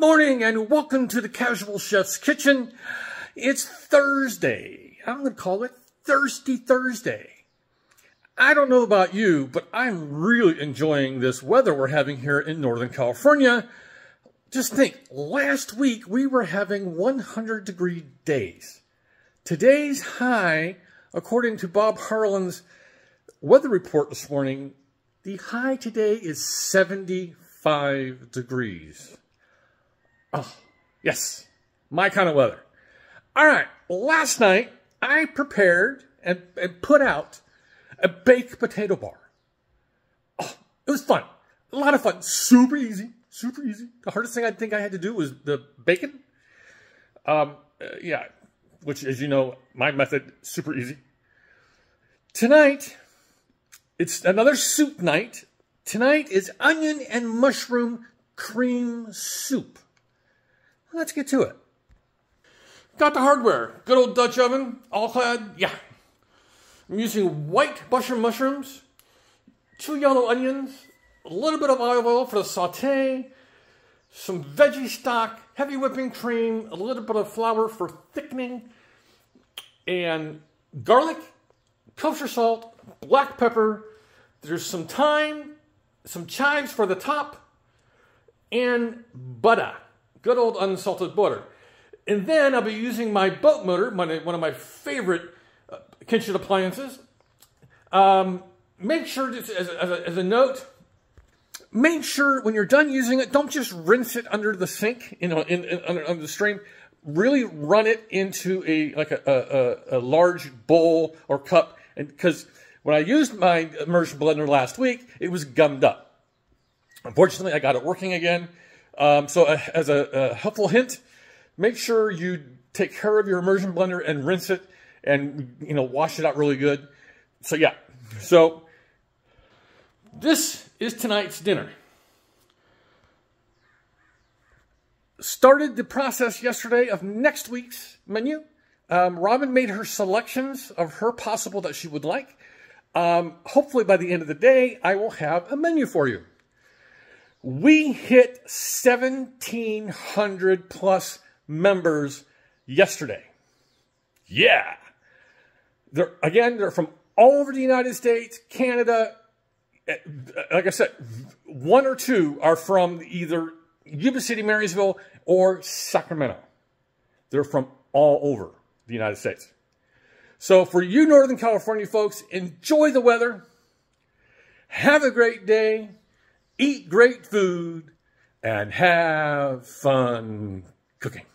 morning and welcome to the Casual Chef's Kitchen. It's Thursday. I'm going to call it Thirsty Thursday. I don't know about you, but I'm really enjoying this weather we're having here in Northern California. Just think, last week we were having 100-degree days. Today's high, according to Bob Harlan's weather report this morning, the high today is 75 degrees. Oh, yes, my kind of weather. All right, last night I prepared and put out a baked potato bar. Oh, it was fun, a lot of fun, super easy, super easy. The hardest thing I think I had to do was the bacon. Yeah, which, as you know, my method, super easy. Tonight, it's another soup night. Tonight is onion and mushroom cream soup. Let's get to it. Got the hardware. Good old Dutch oven, all-clad. Yeah. I'm using white Bushra mushrooms, 2 yellow onions, a little bit of olive oil for the saute, some veggie stock, heavy whipping cream, a little bit of flour for thickening, and garlic, kosher salt, black pepper. There's some thyme, some chives for the top, and butter. Good old unsalted butter. And then I'll be using my boat motor, one of my favorite kitchen appliances. Make sure, as a note, make sure when you're done using it, don't just rinse it under the sink, under the stream. Really run it into a large bowl or cup, and because when I used my immersion blender last week, it was gummed up. Unfortunately, I got it working again. So as a helpful hint, make sure you take care of your immersion blender and rinse it and, wash it out really good. So yeah, so this is tonight's dinner. Started the process yesterday of next week's menu. Robin made her selections of her possible that she would like. Hopefully by the end of the day, I will have a menu for you. We hit 1,700 plus members yesterday. Yeah. They're from all over the United States, Canada. Like I said, 1 or 2 are from either Yuba City, Marysville, or Sacramento. They're from all over the United States. So for you Northern California folks, enjoy the weather. Have a great day. Eat great food. And have fun cooking.